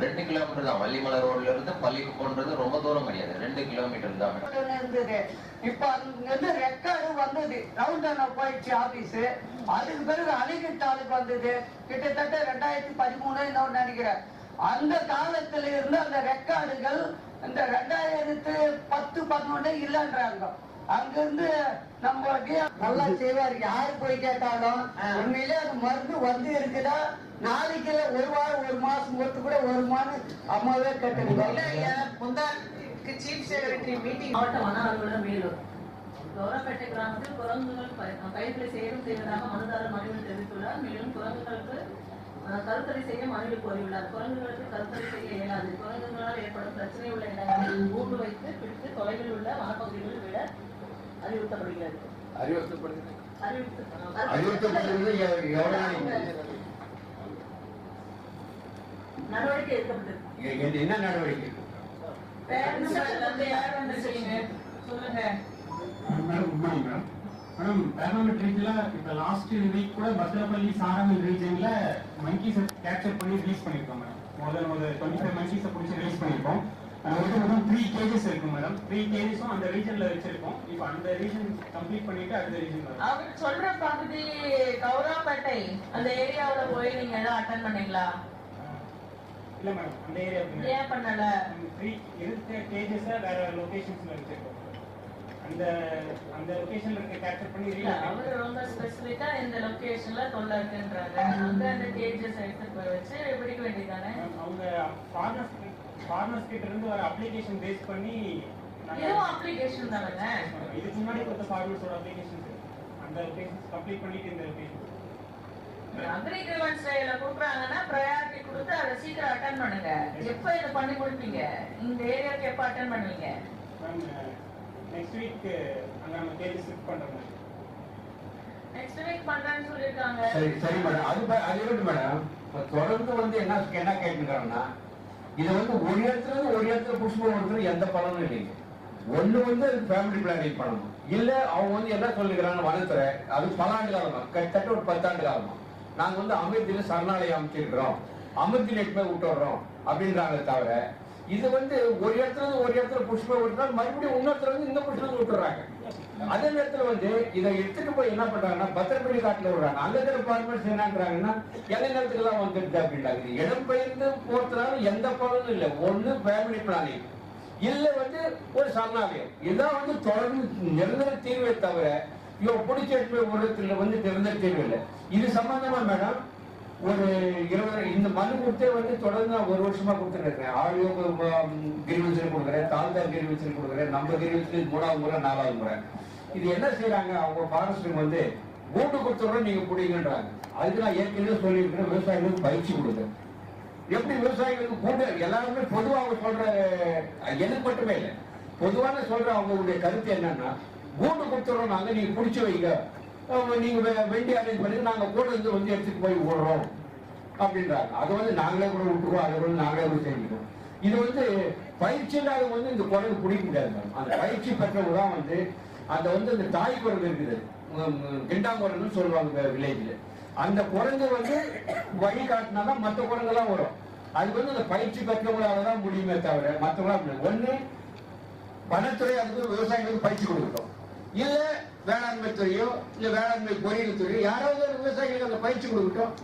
2 kilometre தான். வள்ளிமலை ரோட்ல இருந்து பள்ளிக்கு போன்றது ரொம்ப தூரம் கிடையாது, 2 கிலோமீட்டர் தான் இருந்தது. இப்ப அங்கிருந்து ரெக்கார்டு வந்தது, ரவுண்டான போயிடுச்சு ஆபீஸ். அதுக்கு பிறகு அணைக்கட்டாளுக்கு வந்தது, கிட்டத்தட்ட 2013 நினைக்கிறேன். அந்த காலத்துல இருந்து அந்த ரெக்கார்டுகள் இந்த 2010-11 இல்லைன்றாங்க. அங்கிருந்து நம்ம நல்லா செய்வார். யாரு போய் கேட்டாலும் உண்மையிலே அது மருந்து வந்து இருக்குதா, நாளைக்கு ஒரு வாரம் 1 மாசம் ஒத்து கூட 1 மாதம் அம்மாவே கேட்டுருக்கோம். சீஃப் செக்ரட்டரி மீட்டிங் மாவட்ட வன அலுவலர் வேலூர். கௌரவப்பேட்டை கிராமத்தில் குரங்குகள் பயிர்களை சேதம் செய்வதாக மனுதாரர் மனுவில் தெரிவித்துள்ளார். மேலும் குரங்குகளுக்கு கருத்தடை செய்ய மனுவில் கோரியுள்ளார். குரங்குகளுக்கு கருத்தடை செய்ய இயலாது. குரங்குகளால் ஏற்படும் பிரச்சனை உள்ள இடங்களில் கூண்டு வைத்து பிடித்து தொலைவில் உள்ள வனப்பகுதிகளில் விட அறிவுறுத்தப்படுகிறது. நடவடிக்கை எடுக்கப்பட்டது. என்ன நடவடிக்கை? சொல்லுங்க மேடம். பேரமெண்ட் ரீஜன்ல இப்ப லாஸ்ட் வீக் கூட பத்ரப்பள்ளி சாரங்கல் ரீஜன்ல மங்கீஸ் கேப்சர் பண்ணி ரிலீஸ் பண்ணிருக்கோம் மேடம். முதல்ல 25 மங்கீஸை பிடிச்சி ரிலீஸ் பண்ணிருக்கோம். மொத்தம் 3 கேஜஸ் இருக்கு மேடம். 3 கேஜஸும் அந்த ரீஜன்ல வச்சிருக்கோம். இப்போ அந்த ரீஜன் கம்ப்ளீட் பண்ணிட்டு அடுத்த ரீஜன் அவர் சொல்ற பகுதி கௌரவப்பேட்டை அந்த ஏரியாவுல போய் நீங்க ஏதாவது அட்டெண்ட் பண்ணீங்களா? இல்ல மேடம், அந்த ஏரியா ஏன் பண்ணல? 3 இருக்க கேஜஸ் வேற லொகேஷன்ஸ்ல வச்சிருக்கோம். அந்த லொகேஷன்ல இருக்க கேப்சர் பண்ணி அவர் ரொம்ப ஸ்பெசிஃபிக்கா இந்த லொகேஷன்ல தொல்லை இருக்குன்றாங்க. அங்க அந்த கேஜஸ் எடுத்து போய் வச்சு பிடிக்க வேண்டியதானே? அவங்க ஃபார்மர்ஸ் கிட்ட இருந்து வர அப்ளிகேஷன் பேஸ் பண்ணி இதுவும் அப்ளிகேஷன் தானங்க. இதுக்கு முன்னாடி கொடுத்த ஃபார்மர்ஸோட அப்ளிகேஷன் அந்த லொகேஷன்ஸ் கம்ப்ளீட் பண்ணிட்டு இந்த லொகேஷன் அக்ரி கிரீவன்ஸ் டேல கூப்பிடுறாங்கன்னா ப்ரையாரிட்டி கொடுத்து அதை சீக்கிரம் அட்டெண்ட் பண்ணுங்க. எப்போ இதை பண்ணி முடிப்பீங்க? இந்த ஏரியாவுக்கு எப்போ அட்டெண்ட் பண்ணுவீங்க? நெக்ஸ்ட் வீக் அங்க நம்ம கேஜ் ஷிஃப்ட் பண்றோம். நெக்ஸ்ட் வீக் பண்றேன்னு சொல்லிருக்காங்க. சரி மேடம், அது இருக்கு மேடம். தொடர்ந்து என்ன கேட்டுக்கிறாங்கன்னா, இதை ஒரு இடத்துல புஷ் பண்ணுறது எந்த பலனும் இல்லைங்க. ஒண்ணு ஃபேமிலி பிளானிங் பண்ணணும். இல்ல அவங்க என்ன சொல்லிக்கிறாங்க, வனத்துறை அது பல ஆண்டு காலமா, கிட்டத்தட்ட ஒரு 10 ஆண்டு காலமா நாங்க அமிர்தியில சரணாலயம் அமைச்சிருக்கிறோம், அமிர்தியில போய் விட்டுறோம் அப்படின்றாங்க. தவிர இது ஒரு இடத்துல புஷ்ப விட்டுறா மறுபடியும் இன்னொருத்தர் இந்த புஷ்ப விட்டுறாங்க. அதே நேரத்துல இதை எடுத்துட்டு போய் என்ன பண்றாங்கன்னா பத்திரப்பள்ளி காட்டுல விடுறாங்க. அங்க இருக்கிற பார்மர்ஸ் என்னங்கிறாங்கன்னா எந்த நேரத்துக்கு எல்லாம் வந்துருச்சு அப்படின்றாங்க. இடம் பெயர்ந்து போறதுனால எந்த பலனும் இல்லை. ஒண்ணு ஃபேமிலி பிளானிங், இல்ல ஒரு சரணாலயம். இதான் தொடர்ந்து நிரந்தர தீர்வை தவிர இவன் பிடிச்ச உலகத்துல நிரந்தர தீர்வு இல்லை. இது சம்பந்தமா மேடம் ஒரு 20 இந்த மனு கொடுத்தே தொடர்ந்து நான் 1 வருஷமா கொடுத்துட்டு இருக்கேன். ஆடியோ கிரிவன்சல் கொடுக்குறேன், தாழ்தார் கிரிவன்சல் கொடுக்குறேன், நம்ம கிரிவன்சல் 3வது முறை 4வது முறை. இது என்ன செய்யறாங்க, அவங்க ஃபாரஸ்ட் கூண்டு கொடுத்துறோம் நீங்க பிடிங்கன்றாங்க. அதுக்கு நான் ஏற்கனவே சொல்லியிருக்கிறேன், விவசாயிகளுக்கு பயிற்சி கொடுக்குறேன். எப்படி விவசாயிகளுக்கு கூண்டு எல்லாருமே பொதுவாக அவங்க சொல்ற, எனக்கு மட்டுமே இல்லை, பொதுவான சொல்ற அவங்களுடைய கருத்து என்னன்னா, கூண்டு கொடுத்துறோம் நாங்க, நீங்க பிடிச்சி வைங்க, நீங்க வெண்டி அரேஞ்ச் பண்ணி நாங்க கூட எடுத்துட்டு போய் விடுறோம் அப்படின்றாங்க. அது நாங்களே கூட விட்டுருவோம், அதை நாங்களே கூட செஞ்சுக்கோம். இது பயிற்சி இல்லாத இந்த குரங்கு பிடிக்க முடியாது. அந்த பயிற்சி பெற்றவங்க தான் அந்த அந்த தாய் குரங்கு இருக்குது, கிண்டாங்குரங்குன்னு சொல்லுவாங்க வில்லேஜ்ல. அந்த குரங்கு வழி காட்டினாதான் மற்ற குரங்கெல்லாம் வரும். அது அந்த பயிற்சி பெற்றவங்களால தான் முடியுமே தவிர மற்றவங்களா ஒண்ணு வனத்துறை அதுக்கு விவசாயிகளுக்கு பயிற்சி கொடுக்கட்டும், இல்ல வேளாண்மை துறையோ இல்ல வேளாண்மை பொறியியல் துறையோ யாராவது விவசாயிகளுக்கு அந்த பயிற்சி கொடுக்கட்டும்.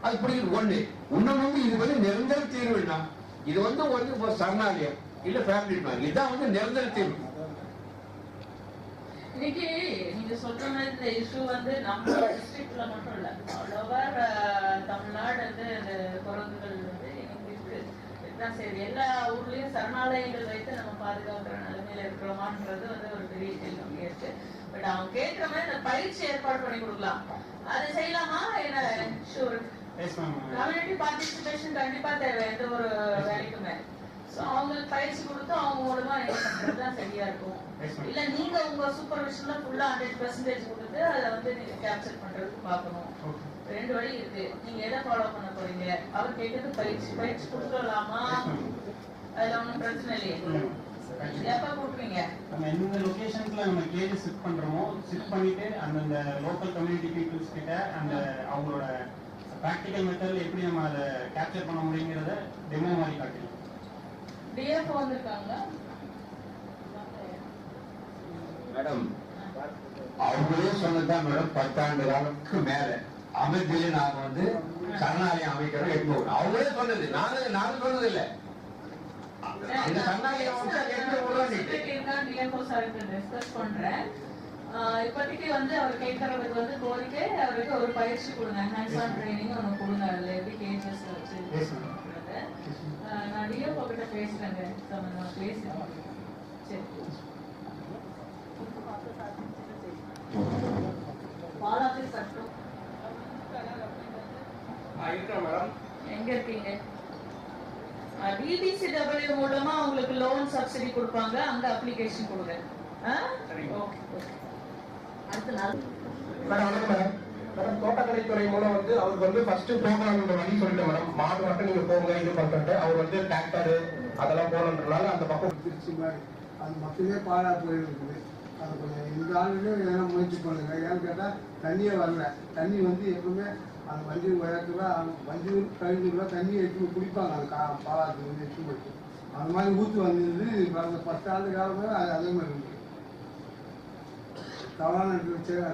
அது பிடிக்கிறது ஒண்ணு. இன்னொன்னு இது நிரந்தர தீர்வுன்னா இது ஒரு சரணாலயம் இல்ல ஃபேமிலி பிளான், இதுதான் நிரந்தர தீர்வு. இன்னைக்கு நீங்க சொல்ற மாதிரி இந்த இஷ்யூ நம்ம டிஸ்ட்ரிக்ட்ல மட்டும் இல்ல, ஆல் ஓவர் தமிழ்நாடு குரங்குகள் சரி எல்லா ஊர்லயும் சரணாலயங்கள் வைத்து நம்ம பாதுகாக்கிற நிலைமையில இருக்கிறோமான்றது ஒரு பெரிய கேள்வி இருக்கு. பட் அவங்க கேட்கிற மாதிரி இந்த பயிற்சி ஏற்பாடு பண்ணி கொடுக்கலாம், அது செய்யலாமா? என்ன ஷூர் கம்யூனிட்டி பார்ட்டிசிபேஷன் கண்டிப்பா தேவை எந்த ஒரு வேலைக்குமே. அவங்களுக்கு பயிற்சி கொடுத்து அவங்க மூலமா என்ன பண்றதுதான் சரியா இருக்கும். இல்ல நீங்க உங்க சூப்பர்விஷன்ல ஃபுல்லா 100% கொடுத்து அதை நீங்க கேப்சர் பண்றதுக்கு பாக்கணும். 2 வழி இருக்கு, நீங்க எதை ஃபாலோ பண்ண போறீங்க? அவர் கேட்டது பயிற்சி கொடுத்துடலாமா? அதுல ஒன்றும் பிரச்சனை இல்லையே. எப்ப கொடுப்பீங்க? நம்ம எந்த லொகேஷன்ஸ்ல நம்ம கேஜ் ஷிஃப்ட் பண்றோமோ ஷிஃப்ட் பண்ணிட்டு அந்த லோக்கல் கம்யூனிட்டி பீப்புள்ஸ் கிட்ட அந்த அவங்களோட ப்ராக்டிக்கல் மெத்தட்ல எப்படி நம்ம அதை கேப்சர் பண்ண முடியுங்கிறத டெமோ மாதிரி டிஎஃப் வந்திருக்காங்க மேடம். அவங்களே சொன்னதுதான் மேடம், 10 ஆண்டு காலத்துக்கு மேல அமைதியில நாங்க வந்து சரணாலயம் அமைக்கிறோம் 800. அவங்களே சொன்னது, நாங்க சொன்னது இல்ல. அந்த சரணாலயம் வந்து 800 டிஎஃப்ஓ சாருக்கு டிஸ்கஸ் பண்றேன். இப்போதைக்கு வந்து அவர் கேட்கறதுக்கு வந்து கோரிக்கை, அவருக்கு ஒரு பயிற்சி கொடுங்க, ஹேண்ட்ஸ் ஆன் ட்ரைனிங் ஒன்று கொடுங்க. அதில் எப்படி கேஜஸ் வச்சு நான் டிஎஃப்ஓ கிட்ட பேசுறேங்க, நான் பேசுறேன். சரி, பாலாஜி சட்டம் எங்க இருக்கீங்க? DBCW மூலமா உங்களுக்கு லோன் சப்சிடி கொடுப்பாங்க, அங்க அப்ளிகேஷன் கொடுங்க. அடுத்த நாள் மேடம் தோட்டக்கலைத்துறை மூலம் வந்து அவருக்கு வந்து ஃபர்ஸ்ட் ப்ரோக்ராம் வழி சொல்லிட்டு மேடம், மாடு மட்டும் நீங்க போங்க இது பண்ணிட்டு அவர் வந்து டிராக்டர் அதெல்லாம் போகணுன்றனால அந்த பக்கம் திருச்சி மாதிரி அது மக்களே பாழா போயிருக்குது. அது கொஞ்சம் இந்த ஆளுமே எதனா முயற்சி பண்ணுங்க. ஏன்னு கேட்டால் தண்ணியே வரல. தண்ணி வந்து எப்பவுமே அந்த வண்டி உயரத்துல வண்டி கழிஞ்சுல தண்ணியை எடுத்து குடிப்பாங்க. அந்த பாலாத்து வந்து எடுத்து போயிட்டு அந்த மாதிரி ஊற்று வந்தது. அந்த 10 ஆண்டு காலமே அதே மாதிரி இருக்கு.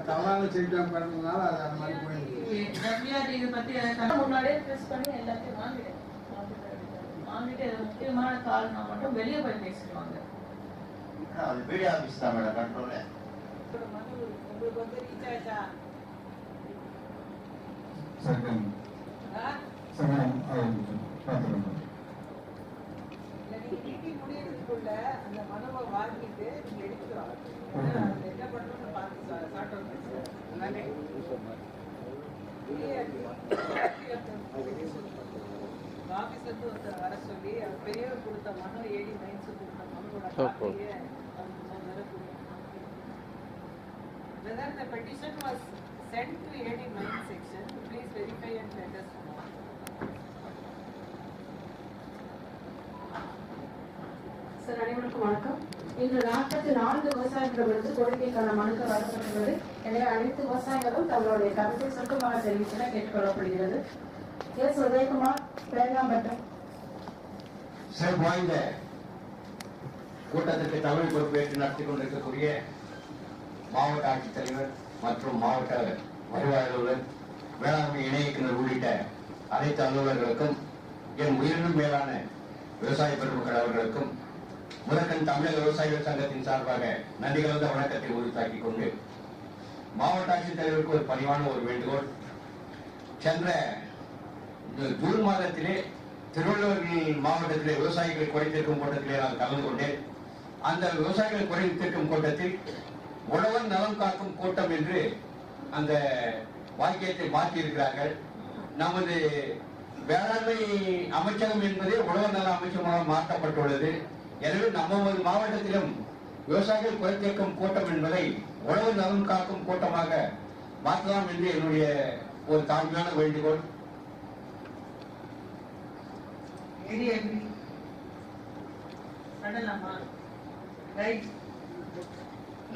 தவறான செக் டேம் பண்ணதுனால அது அந்த மாதிரி போயிருக்கு. முன்னாடியே ப்ரெஸ் பண்ணி எல்லாத்தையும் வாங்கிட்டு முக்கியமான காரணம் மட்டும் வெளியே போய் பேசிடுவாங்க. அது பிடி ஆபீஸ் தான் மேடம் கண்ட்ரோல். உங்களுக்கு வந்து ரீச் ஆயிட்டா முடியறதுக்குள்ள அந்த மனுவை வாங்கிட்டு நீங்க எடுத்துக்கலாம். என்ன பண்ணணும்னு பார்த்து ஆபீஸ்ல இருந்து ஒருத்தர் வர சொல்லி பெரியவர் கொடுத்த மனு ஏடி மைன்ஸ் கொடுத்த மனுவோட காப்பியை whether the petition was sent to AD mine section, please verify and let us know. Sir, அனைவருக்கும் வணக்கம். இன்று 44 விவசாயிகளிடமிருந்து கோரிக்கைக்கான மனுக்கள் வரப்பட்டுள்ளது. எனவே அனைத்து விவசாயிகளும் தங்களுடைய கருத்தை சுருக்கமாக தெரிவித்தன கேட்டுக்கொள்ளப்படுகிறது. எஸ் உதயகுமார், பேங்காம்பட்டம். சிறப்பு வாய்ந்த கூட்டத்திற்கு தமிழ் பொறுப்பேற்று நடத்தி கொண்டிருக்கக்கூடிய மாவட்ட ஆட்சித்தலைவர் மற்றும் மாவட்ட வருவாய் அலுவலர், வேளாண்மை இணை இயக்குநர் உள்ளிட்ட அனைத்து அலுவலர்களுக்கும், என் உயிரினும் மேலான விவசாய பெருமக்கள் அவர்களுக்கும் முதற்கண் தமிழக விவசாயிகள் சங்கத்தின் சார்பாக நன்றி கலந்த வணக்கத்தை உறுதியாக்கிக் கொண்டு, மாவட்ட ஆட்சித்தலைவருக்கு ஒரு பணிவான ஒரு வேண்டுகோள். சென்ற ஜூன் மாதத்திலே திருவள்ளூர் மாவட்டத்திலே விவசாயிகளை குறைத்திருக்கும் கூட்டத்திலே நான் கலந்து கொண்டேன். அந்த விவசாயிகளை குறைத்திருக்கும் கூட்டத்தில் உழவன் நலம் காக்கும் கூட்டம் என்று அந்த வாக்கியத்தை மாற்றி இருக்கிறார்கள். நமது வேளாண்மை அமைச்சகம் என்பதே உழவர் நல அமைச்சகமாக மாற்றப்பட்டுள்ளது. எனவே நமது மாவட்டத்திலும் விவசாயிகள் குறைத்திருக்கும் கூட்டம் என்பதை உழவர் நலம் காக்கும் கூட்டமாக மாற்றலாம் என்று என்னுடைய ஒரு தாழ்மையான வேண்டுகோள்.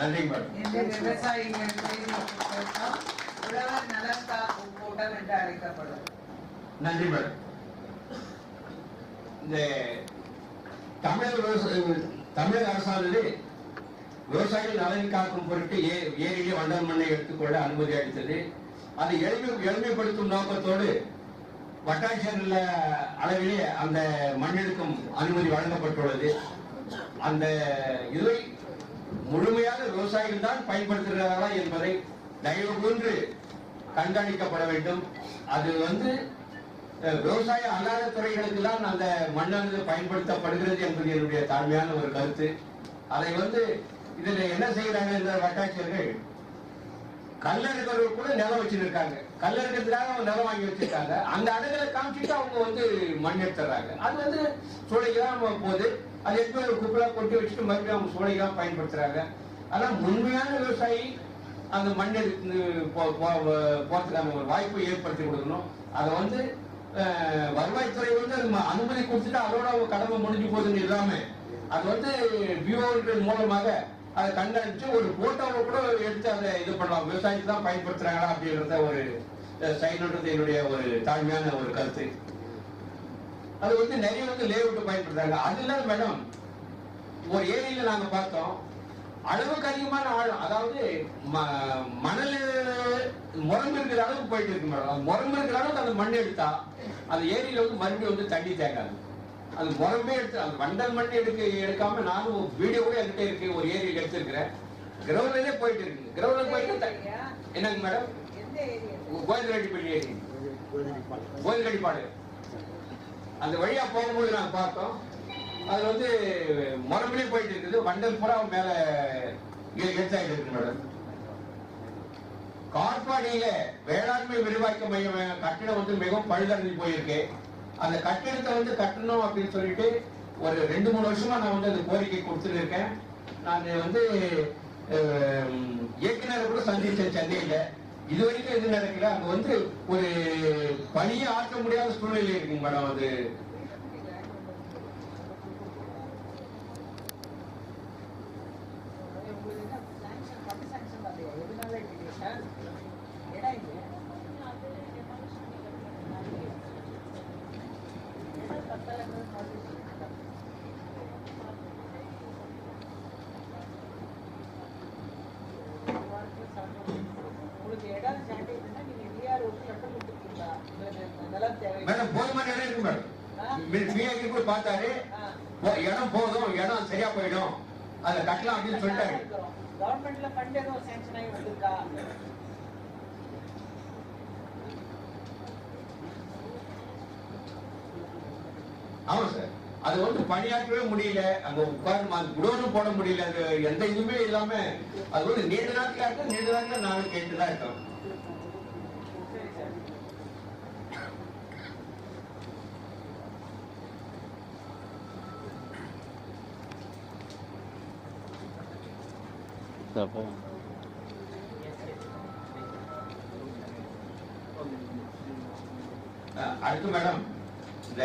நன்றி மேடம். இந்த விவசாயிகள் கூட்டம் உழவர் நலம் காக்கும் கூட்டம் என்று அழைக்கப்படும். நன்றி மேடம். இந்த தமிழக அரசானது விவசாயிகள் நலன் காக்கும் பொருட்டு ஏரியிலே வண்டல் மண்ணை எடுத்துக்கொள்ள அனுமதி அளித்தது. அதை எளிமைப்படுத்தும் நோக்கத்தோடு வட்டாட்சியர் அளவிலே அந்த மண்ணெடுக்கும் அனுமதி வழங்கப்பட்டுள்ளது. அந்த இதை முழுமையாக விவசாயிகள் தான் பயன்படுத்துகிறார்களா என்பதை தயவு கூர்ந்து கண்காணிக்கப்பட வேண்டும். அது விவசாய அல்லாத துறைகளுக்கு தான் அந்த மண்ணானது பயன்படுத்தப்படுகிறது என்பது என்னுடைய தாழ்மையான ஒரு கருத்து. அதை இதுல என்ன செய்யறாங்க இந்த வட்டாட்சியர்கள், கல்லறுக்கிறவர்கள் கூட நிலம் வச்சிருக்காங்க. கல்லறுக்கிறதுக்காக அவங்க நிலம் வாங்கி வச்சிருக்காங்க. அந்த அணுகளை காமிச்சிட்டு அவங்க மண் எடுத்துறாங்க. அது சூளைக்குதான் போகுது. அது எப்படி ஒரு குப்பலா கொட்டி வச்சுட்டு மறுபடியும் அவங்க சூளைக்கு பயன்படுத்துறாங்க. ஆனா உண்மையான விவசாயி அந்த மண் எடுத்து போறதுக்கான ஒரு வாய்ப்பை ஏற்படுத்தி கொடுக்கணும். அதை வருவாய்த்துறை அனுமதி கொடுத்துட்டு அதோட அவங்க கடமை முடிஞ்சு போகுதுன்னு இல்லாம அது வியூவர்கள் மூலமாக அதை கண்காணிச்சு ஒரு போட்டோவை கூட எடுத்து அதை இது பண்ணலாம். விவசாயத்துக்கு தான் பயன்படுத்துறாங்களா அப்படின்றத ஒரு சைடுன்றது என்னுடைய ஒரு தாழ்மையான ஒரு கருத்து. அது வந்து நிறைய வந்து லேஅவுட் பயன்படுத்துறாங்க. அது இல்லாத மேடம் ஒரு ஏரியில நாங்க பார்த்தோம், அளவுக்கு அதிகமான ஆழம், அதாவது மணல் முரம்பு இருக்கிற அளவுக்கு போயிட்டு இருக்கு மேடம். முரம்பு இருக்கிற அளவுக்கு அந்த மண் எடுத்தா அந்த ஏரியில வந்து மறுபடியும் வந்து தண்ணி தேங்காது. அது முரம்பே எடுத்து அந்த வண்டல் மண் எடுக்காம நானும் வீடியோ கூட என்கிட்ட இருக்கு, ஒரு ஏரியில் எடுத்திருக்கிறேன். கிரவுண்ட்லயே போயிட்டு இருக்கு. கிரவுண்ட்ல போயிட்டு என்னங்க மேடம், கோயில்ரெட்டிப்பள்ளி ஏரி, கோயில்ரெட்டிப்பாடு அந்த வழியா போகும்போது நாங்க பார்த்தோம். அது வந்து முரம்பிலே போயிட்டு இருக்குது. வண்டல் பூரா மேல எடுத்தாயிட்டு இருக்கு மேடம். காட்பாடியில வேளாண்மை விரிவாக்க மையம் கட்டிடம் வந்து மிகவும் பழுதடைஞ்சு போயிருக்கு. அந்த கட்டிடத்தை வந்து கட்டணும் அப்படின்னு சொல்லிட்டு ஒரு 2-3 வருஷமா நான் வந்து அந்த கோரிக்கை கொடுத்துட்டு இருக்கேன். நான் வந்து இயக்குநரை கூட சந்திச்சேன் சென்னையில. இது வரைக்கும் எது நடக்கல. அங்க வந்து ஒரு பணியை ஆற்ற முடியாத சூழ்நிலை இருக்குங்க மேடம். அது மேடம் போதுமான இடம் இருக்கு மேடம். போய் பார்த்தாரு, இடம் போதும், இடம் சரியா போயிடும், அதை கட்டலாம் அப்படின்னு சொல்லிட்டாரு. கவர்மெண்ட்ல ஃபண்ட் ஏதோ சாங்க்ஷன் ஆகி வந்திருக்கா? ஆமா சார், அது வந்து பணியாற்றவே முடியல. அங்க உட்கார்ந்து அந்த குடோனும் போட முடியல. அது எந்த இதுவுமே இல்லாம அது வந்து நீண்ட நாட்கள் நானும் கேட்டுதான் இருக்கோம். அடுத்து மேடம், இந்த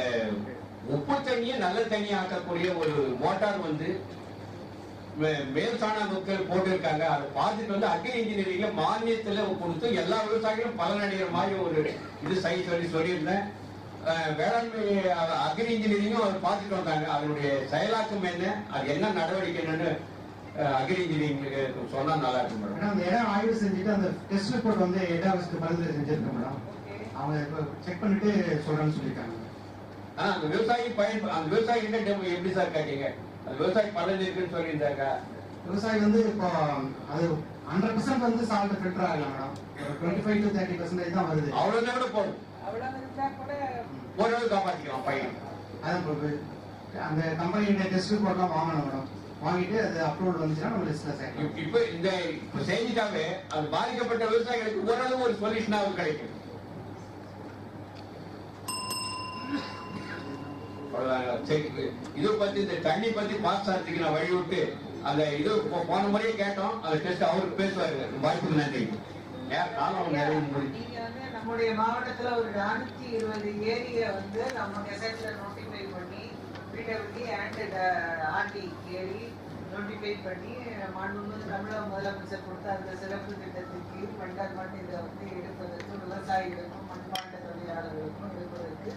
உப்பு தண்ணியை நல்ல தண்ணி ஆக்கக்கூடிய ஒரு மோட்டார் வந்து மேல் சாணாமுக்கள் போட்டிருக்காங்க. அதை பார்த்துட்டு வந்து அக்ரி இன்ஜினியரிங்ல மானியத்துல கொடுத்து எல்லா விவசாயிகளும் பலனடைகிற மாதிரி ஒரு இது சொல்லியிருந்தேன். வேளாண்மை அக்ரி இன்ஜினியரிங்கும் அதை பார்த்துட்டு வந்தாங்க. அதனுடைய செயலாக்கம் என்ன, அது என்ன நடவடிக்கை என்னன்னு அக்ரி இன்ஜினியரிங் சொன்னா நல்லா இருக்கும் மேடம். அந்த இடம் ஆய்வு செஞ்சுட்டு அந்த டெஸ்ட் ரிப்போர்ட் வந்து ஹெட் ஆஃபீஸ்க்கு பரிந்துரை செஞ்சிருக்கோம் மேடம். அவங்க இப்போ செக் பண்ணிட்டு சொல்றேன்னு சொல்லியிருக்காங்க. அந்த விவசாயி அந்த விவசாயி எப்படி சார் கேட்டீங்க? அந்த விவசாயி பலன் இருக்குன்னு சொல்லியிருந்தாங்க. விவசாயி வந்து இப்போ அது 100% வந்து சால்ட் ஃபில்டர் ஆகலாம் மேடம். ஒரு 25 to 30% தான் வருது. அவ்வளவுதான் கூட போதும், அவ்வளவு இருந்தா கூட ஓரளவு காப்பாற்றிக்கலாம் பையன். அதான் அந்த கம்பெனியோட டெஸ்ட் ரிப்போர்ட்லாம் வாங்கணும் மேடம். வாங்கிட்டு அது அப்லோட் வந்துச்சுன்னா நம்ம லிஸ்ட்ல சேர்க்கலாம். இப்ப செஞ்சுட்டாவே அது பாதிக்கப்பட்ட விவசாயிகளுக்கு ஓரளவு ஒரு சொல்யூஷனாவது கிடைக்கும். இது பத்தி இந்த தண்ணி பத்தி பாஸ் ஆகிறதுக்கு நான் வழி விட்டு அந்த இது போன முறையே கேட்டோம். அந்த டெஸ்ட் அவருக்கு பேசுவாரு. வாய்ப்புக்கு நன்றி. நீங்க வந்து நம்முடைய மாவட்டத்துல ஒரு 420 ஏரியை வந்து நம்ம கெசட்ல நோட்டிஃபை பண்ணி பிடபிள்யூ அண்ட் ஆர்டி ஏரி நோட்டிஃபை பண்ணி மாண்புமிகு தமிழக முதலமைச்சர் கொடுத்த அந்த சிறப்பு திட்டத்தின் கீழ் மண்டல் இதை வந்து எடுப்பதற்கு விவசாயிகளுக்கும் மண்பாண்ட தொழிலாளர்களுக்கும் எடுப்பதற்கு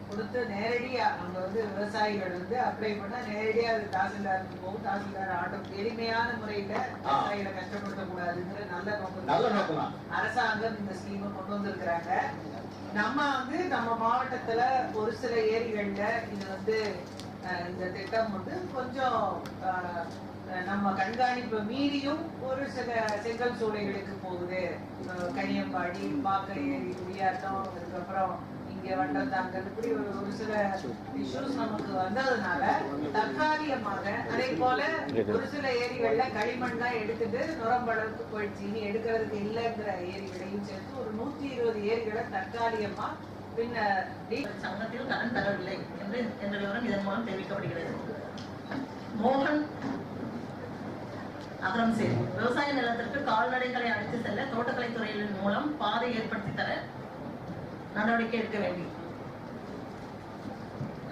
கொடுத்து நேரடியா அங்க வந்து விவசாயிகள் வந்து அப்ளை பண்ணா நேரடியா அது தாசில்தாருக்கு போகும். தாசில்தார் ஆட்டம் எளிமையான முறையில விவசாயிகளை கஷ்டப்படுத்த கூடாதுங்கிற நல்ல நோக்கம் அரசாங்கம் இந்த ஸ்கீமை கொண்டு வந்திருக்கிறாங்க. நம்ம வந்து நம்ம மாவட்டத்துல ஒரு சில ஏரிகள்ல இது வந்து இந்த திட்டம் வந்து கொஞ்சம் நம்ம கண்காணிப்பு மீறியும் ஒரு சில செங்கல் சூளைகளுக்கு போகுது. கனியம்பாடி, பாக்க ஏரி, குடியாட்டம், அதுக்கப்புறம் வண்டத்தாங்கல், இப்படி ஒரு சில இஷ்யூஸ் நமக்கு வந்ததுனால தற்காலிகமாக அதே போல ஒரு சில ஏரிகள்ல களிமண் தான் எடுத்துட்டு நுரம்பளவுக்கு போயிடுச்சு. இனி எடுக்கிறதுக்கு இல்லைங்கிற ஏரிகளையும் சேர்த்து ஒரு 120 ஏரிகளை தற்காலிகமா சங்கத்தில் கடன் தரவில்லை என்று என்ற விவரம் இதன் மூலம் தெரிவிக்கப்படுகிறது. மோகன் அகரம்சேரி, விவசாய நிலத்திற்கு கால்நடைகளை அழைத்து செல்ல தோட்டக்கலைத்துறையின் மூலம் பாதை ஏற்படுத்தி தர நடவடிக்கை எடுக்க வேண்டும்.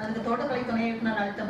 அதுக்கு தோட்டக்கலை துணை இயக்குனர் அளித்த